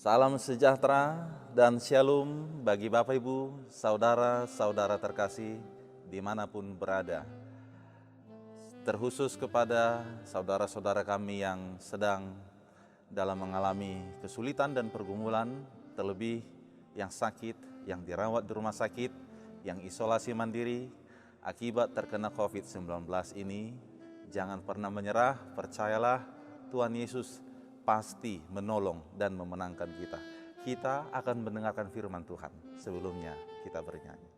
Salam sejahtera dan shalom bagi Bapak Ibu, saudara-saudara terkasih dimanapun berada. Terkhusus kepada saudara-saudara kami yang sedang dalam mengalami kesulitan dan pergumulan, terlebih yang sakit, yang dirawat di rumah sakit, yang isolasi mandiri akibat terkena COVID-19 ini. Jangan pernah menyerah, percayalah Tuhan Yesus pasti menolong dan memenangkan kita. Kita akan mendengarkan firman Tuhan. Sebelumnya kita bernyanyi.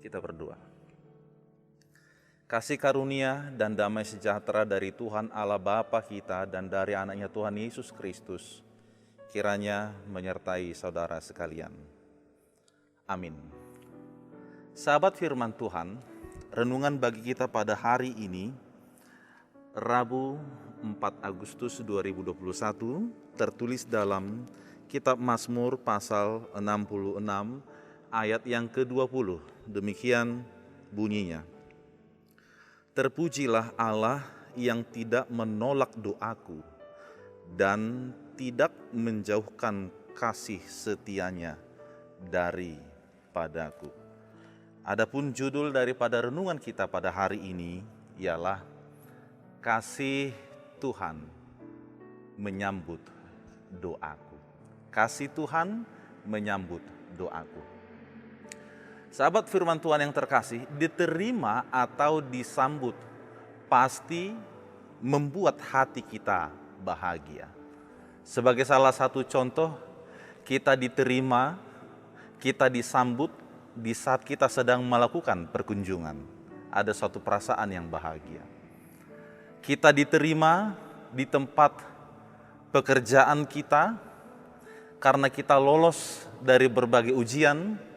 Kita berdoa. Kasih karunia dan damai sejahtera dari Tuhan Allah Bapa kita dan dari anaknya Tuhan Yesus Kristus kiranya menyertai saudara sekalian. Amin. Sahabat firman Tuhan, renungan bagi kita pada hari ini, Rabu 4 Agustus 2021, tertulis dalam Kitab Mazmur pasal 66 ayat yang ke-20, demikian bunyinya. Terpujilah Allah yang tidak menolak doaku dan tidak menjauhkan kasih setianya daripadaku. Adapun judul daripada renungan kita pada hari ini ialah Kasih Tuhan menyambut doaku. Kasih Tuhan menyambut doaku. Sahabat firman Tuhan yang terkasih, diterima atau disambut pasti membuat hati kita bahagia. Sebagai salah satu contoh, kita diterima, kita disambut di saat kita sedang melakukan perkunjungan. Ada suatu perasaan yang bahagia. Kita diterima di tempat pekerjaan kita karena kita lolos dari berbagai ujian,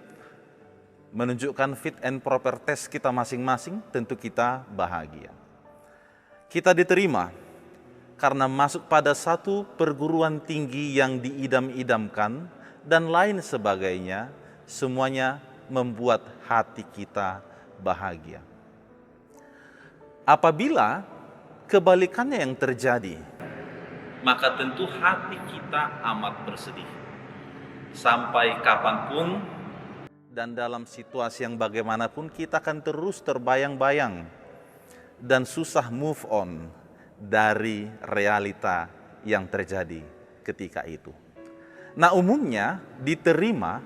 menunjukkan fit and proper test kita masing-masing, tentu kita bahagia. Kita diterima karena masuk pada satu perguruan tinggi yang diidam-idamkan dan lain sebagainya, semuanya membuat hati kita bahagia. Apabila kebalikannya yang terjadi, maka tentu hati kita amat bersedih. Sampai kapanpun dan dalam situasi yang bagaimanapun kita akan terus terbayang-bayang dan susah move on dari realita yang terjadi ketika itu. Nah, umumnya diterima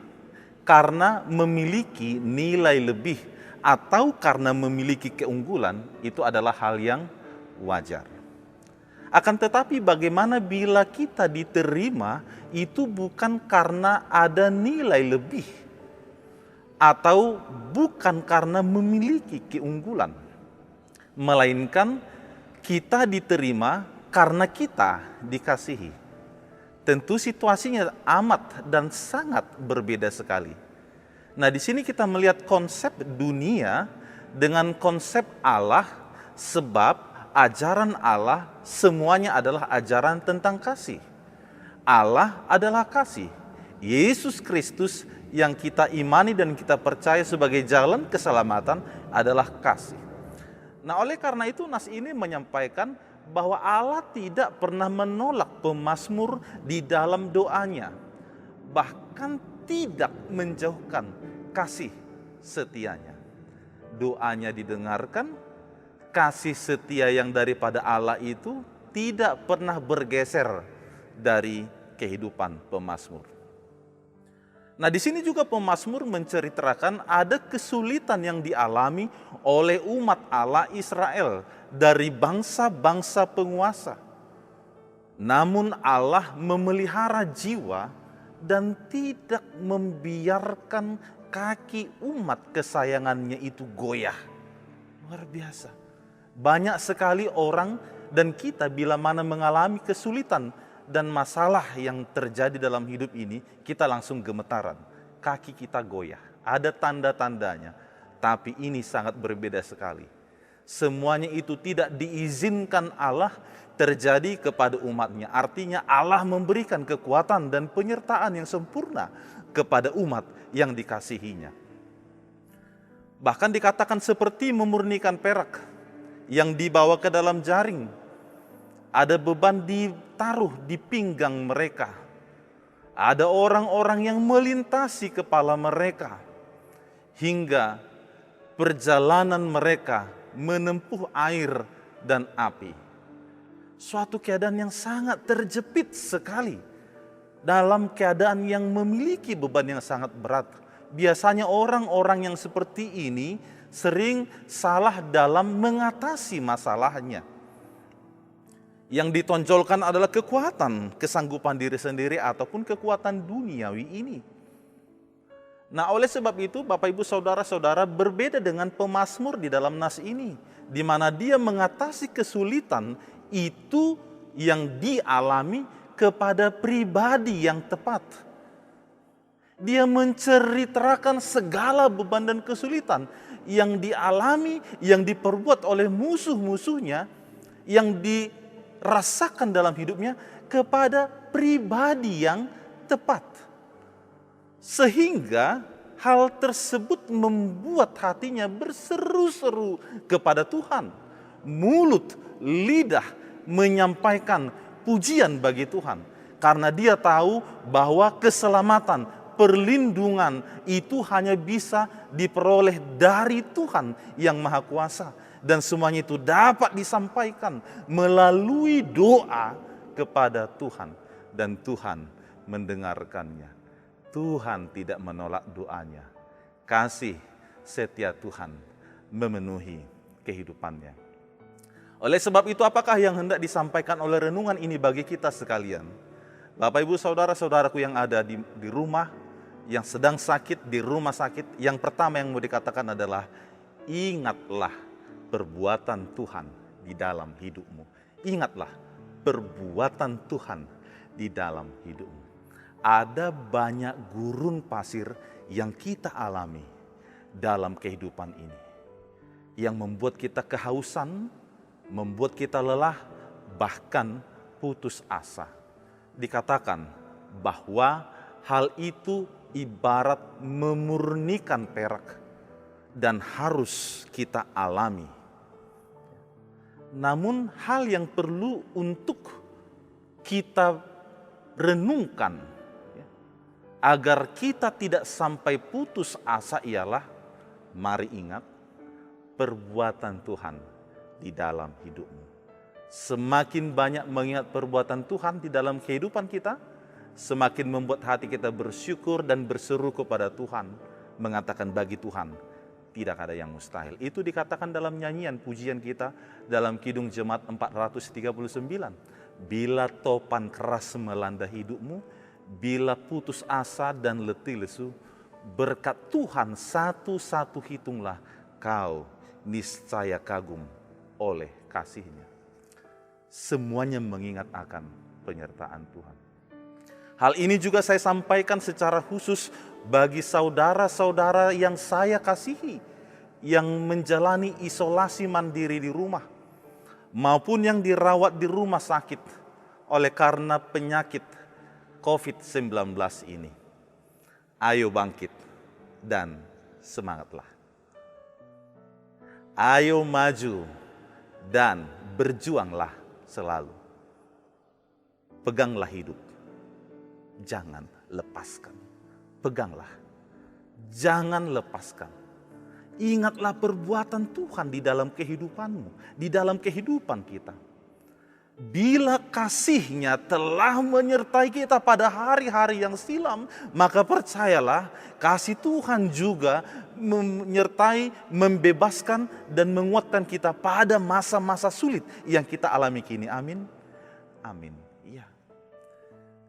karena memiliki nilai lebih atau karena memiliki keunggulan, itu adalah hal yang wajar. Akan tetapi bagaimana bila kita diterima itu bukan karena ada nilai lebih atau bukan karena memiliki keunggulan, melainkan kita diterima karena kita dikasihi. Tentu situasinya amat dan sangat berbeda sekali. Nah, di sini kita melihat konsep dunia dengan konsep Allah, sebab ajaran Allah semuanya adalah ajaran tentang kasih. Allah adalah kasih. Yesus Kristus yang kita imani dan kita percaya sebagai jalan keselamatan adalah kasih. Nah, oleh karena itu nas ini menyampaikan bahwa Allah tidak pernah menolak pemazmur di dalam doanya. Bahkan tidak menjauhkan kasih setianya. Doanya didengarkan, kasih setia yang daripada Allah itu tidak pernah bergeser dari kehidupan pemazmur. Nah, di sini juga pemazmur menceritakan ada kesulitan yang dialami oleh umat Allah Israel dari bangsa-bangsa penguasa. Namun Allah memelihara jiwa dan tidak membiarkan kaki umat kesayangannya itu goyah. Luar biasa. Banyak sekali orang dan kita bila mana mengalami kesulitan dan masalah yang terjadi dalam hidup ini, kita langsung gemetaran. Kaki kita goyah. Ada tanda-tandanya. Tapi ini sangat berbeda sekali. Semuanya itu tidak diizinkan Allah terjadi kepada umatnya. Artinya Allah memberikan kekuatan dan penyertaan yang sempurna kepada umat yang dikasihinya. Bahkan dikatakan seperti memurnikan perak yang dibawa ke dalam jaring. Ada beban ditaruh di pinggang mereka. Ada orang-orang yang melintasi kepala mereka. Hingga perjalanan mereka menempuh air dan api. Suatu keadaan yang sangat terjepit sekali. Dalam keadaan yang memiliki beban yang sangat berat. Biasanya orang-orang yang seperti ini sering salah dalam mengatasi masalahnya. Yang ditonjolkan adalah kekuatan, kesanggupan diri sendiri ataupun kekuatan duniawi ini. Nah, oleh sebab itu Bapak Ibu Saudara-saudara, berbeda dengan pemazmur di dalam nas ini, di mana dia mengatasi kesulitan itu yang dialami kepada pribadi yang tepat. Dia menceritakan segala beban dan kesulitan yang dialami, yang diperbuat oleh musuh-musuhnya, yang dirasakan dalam hidupnya kepada pribadi yang tepat. Sehingga hal tersebut membuat hatinya berseru-seru kepada Tuhan. Mulut, lidah menyampaikan pujian bagi Tuhan. Karena dia tahu bahwa keselamatan, perlindungan itu hanya bisa diperoleh dari Tuhan yang Maha Kuasa. Dan semuanya itu dapat disampaikan melalui doa kepada Tuhan. Dan Tuhan mendengarkannya. Tuhan tidak menolak doanya. Kasih setia Tuhan memenuhi kehidupannya. Oleh sebab itu, apakah yang hendak disampaikan oleh renungan ini bagi kita sekalian? Bapak Ibu Saudara-saudaraku yang ada di rumah, yang sedang sakit di rumah sakit, yang pertama yang mau dikatakan adalah ingatlah perbuatan Tuhan di dalam hidupmu. Ingatlah perbuatan Tuhan di dalam hidupmu. Ada banyak gurun pasir yang kita alami dalam kehidupan ini. Yang membuat kita kehausan, membuat kita lelah, bahkan putus asa. Dikatakan bahwa hal itu ibarat memurnikan perak dan harus kita alami. Namun hal yang perlu untuk kita renungkan ya, agar kita tidak sampai putus asa ialah, mari ingat perbuatan Tuhan di dalam hidupmu. Semakin banyak mengingat perbuatan Tuhan di dalam kehidupan kita, semakin membuat hati kita bersyukur dan berseru kepada Tuhan, mengatakan bagi Tuhan tidak ada yang mustahil. Itu dikatakan dalam nyanyian pujian kita dalam Kidung Jemaat 439. Bila topan keras melanda hidupmu, bila putus asa dan letih lesu, berkat Tuhan satu-satu hitunglah, kau niscaya kagum oleh kasih-Nya. Semuanya mengingat akan penyertaan Tuhan. Hal ini juga saya sampaikan secara khusus bagi saudara-saudara yang saya kasihi, yang menjalani isolasi mandiri di rumah, maupun yang dirawat di rumah sakit oleh karena penyakit COVID-19 ini. Ayo bangkit dan semangatlah. Ayo maju dan berjuanglah selalu. Peganglah hidup, jangan lepaskan. Peganglah, jangan lepaskan. Ingatlah perbuatan Tuhan di dalam kehidupanmu, di dalam kehidupan kita. Bila kasih-Nya telah menyertai kita pada hari-hari yang silam, maka percayalah kasih Tuhan juga menyertai, membebaskan dan menguatkan kita pada masa-masa sulit yang kita alami kini. Amin. Amin. Iya.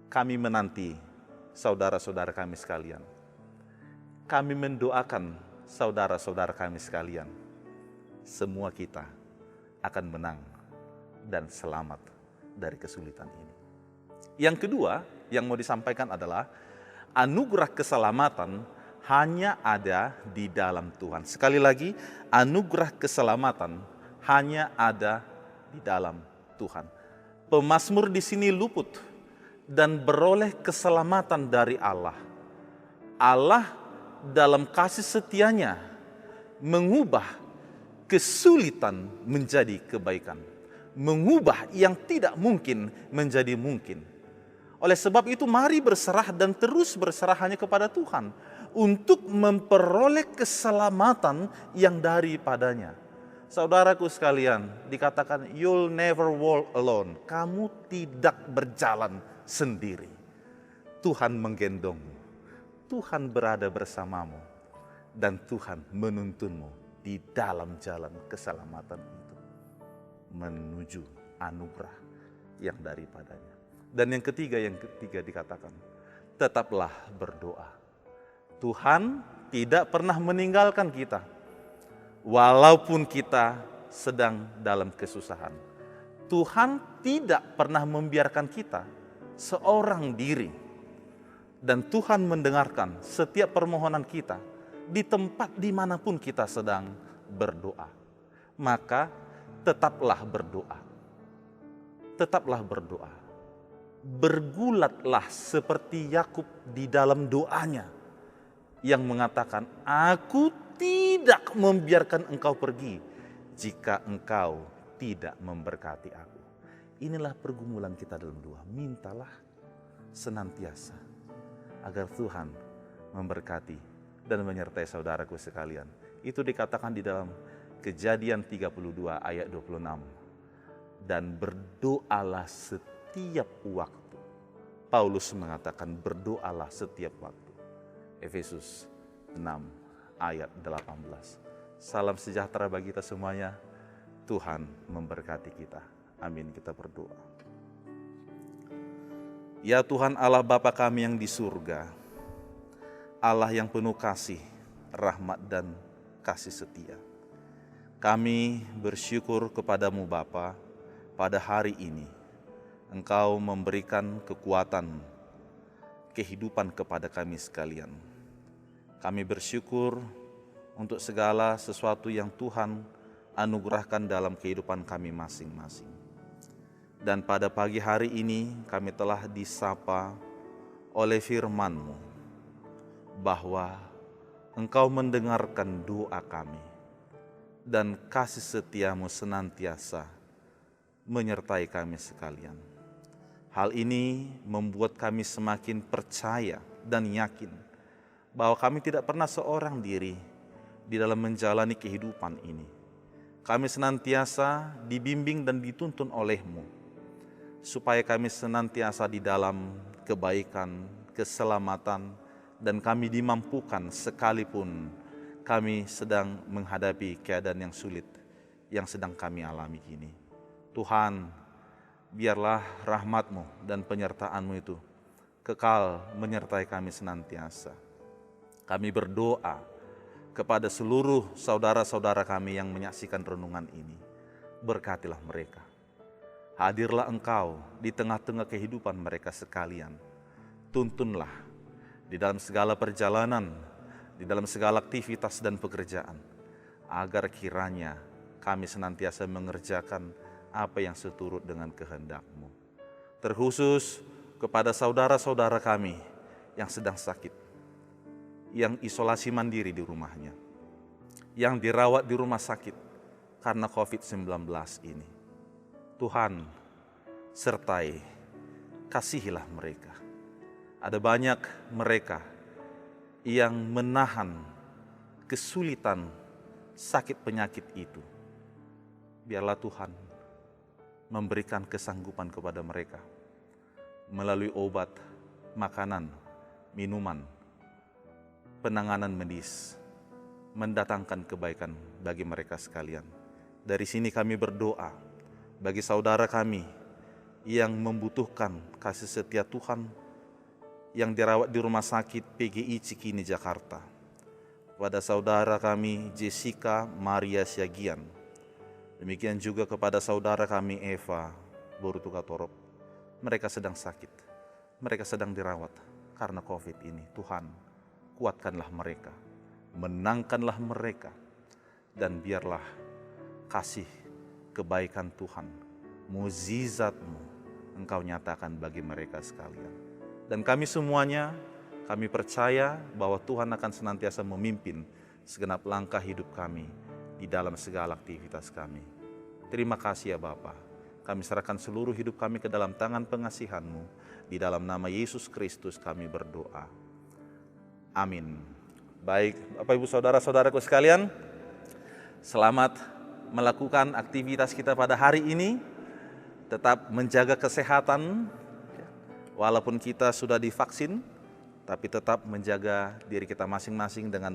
Kami menanti saudara-saudara kami sekalian. Kami mendoakan saudara-saudara kami sekalian. Semua kita akan menang dan selamat dari kesulitan ini. Yang kedua yang mau disampaikan adalah anugerah keselamatan hanya ada di dalam Tuhan. Sekali lagi, anugerah keselamatan hanya ada di dalam Tuhan. Pemazmur di sini luput dan beroleh keselamatan dari Allah. Allah dalam kasih setia-Nya mengubah kesulitan menjadi kebaikan, mengubah yang tidak mungkin menjadi mungkin. Oleh sebab itu mari berserah dan terus berserah hanya kepada Tuhan untuk memperoleh keselamatan yang daripadanya. Saudaraku sekalian, dikatakan you'll never walk alone. Kamu tidak berjalan sendiri. Tuhan menggendongmu. Tuhan berada bersamamu. Dan Tuhan menuntunmu di dalam jalan keselamatan itu, menuju anugerah yang daripadanya. Dan yang ketiga dikatakan, tetaplah berdoa. Tuhan tidak pernah meninggalkan kita, walaupun kita sedang dalam kesusahan. Tuhan tidak pernah membiarkan kita seorang diri. Dan Tuhan mendengarkan setiap permohonan kita di tempat dimanapun kita sedang berdoa. Maka tetaplah berdoa. Tetaplah berdoa. Bergulatlah seperti Yakub di dalam doanya yang mengatakan, aku tidak membiarkan engkau pergi jika engkau tidak memberkati aku. Inilah pergumulan kita dalam doa. Mintalah senantiasa agar Tuhan memberkati dan menyertai saudaraku sekalian. Itu dikatakan di dalam Kejadian 32 ayat 26. Dan berdoalah setiap waktu. Paulus mengatakan berdoalah setiap waktu. Efesus 6 ayat 18. Salam sejahtera bagi kita semuanya. Tuhan memberkati kita. Amin. Kita berdoa. Ya Tuhan Allah Bapa kami yang di surga, Allah yang penuh kasih, rahmat dan kasih setia. Kami bersyukur kepadamu Bapa, pada hari ini Engkau memberikan kekuatan, kehidupan kepada kami sekalian. Kami bersyukur untuk segala sesuatu yang Tuhan anugerahkan dalam kehidupan kami masing-masing. Dan pada pagi hari ini kami telah disapa oleh firman-Mu bahwa Engkau mendengarkan doa kami dan kasih setia-Mu senantiasa menyertai kami sekalian. Hal ini membuat kami semakin percaya dan yakin bahwa kami tidak pernah seorang diri di dalam menjalani kehidupan ini. Kami senantiasa dibimbing dan dituntun oleh-Mu, supaya kami senantiasa di dalam kebaikan, keselamatan, dan kami dimampukan sekalipun kami sedang menghadapi keadaan yang sulit yang sedang kami alami kini. Tuhan, biarlah rahmat-Mu dan penyertaan-Mu itu kekal menyertai kami senantiasa. Kami berdoa kepada seluruh saudara-saudara kami yang menyaksikan renungan ini. Berkatilah mereka. Hadirlah Engkau di tengah-tengah kehidupan mereka sekalian. Tuntunlah di dalam segala perjalanan, di dalam segala aktivitas dan pekerjaan, agar kiranya kami senantiasa mengerjakan apa yang seturut dengan kehendak-Mu. Terkhusus kepada saudara-saudara kami yang sedang sakit, yang isolasi mandiri di rumahnya, yang dirawat di rumah sakit karena COVID-19 ini. Tuhan, sertai, kasihilah mereka. Ada banyak mereka yang menahan kesulitan sakit penyakit itu. Biarlah Tuhan memberikan kesanggupan kepada mereka melalui obat, makanan, minuman, penanganan medis, mendatangkan kebaikan bagi mereka sekalian. Dari sini kami berdoa bagi saudara kami yang membutuhkan kasih setia Tuhan, yang dirawat di Rumah Sakit PGI Cikini, Jakarta. Kepada saudara kami Jessica Maria Siagian, demikian juga kepada saudara kami Eva Borutukatorop. Mereka sedang sakit, mereka sedang dirawat karena COVID ini. Tuhan, kuatkanlah mereka, menangkanlah mereka, dan biarlah kasih kebaikan Tuhan, mukjizat-Mu Engkau nyatakan bagi mereka sekalian. Dan kami semuanya, kami percaya bahwa Tuhan akan senantiasa memimpin segenap langkah hidup kami di dalam segala aktivitas kami. Terima kasih ya Bapa. Kami serahkan seluruh hidup kami ke dalam tangan pengasihan-Mu. Di dalam nama Yesus Kristus kami berdoa. Amin. Baik, Bapak Ibu Saudara-saudaraku sekalian, selamat melakukan aktivitas kita pada hari ini. Tetap menjaga kesehatan, walaupun kita sudah divaksin, tapi tetap menjaga diri kita masing-masing dengan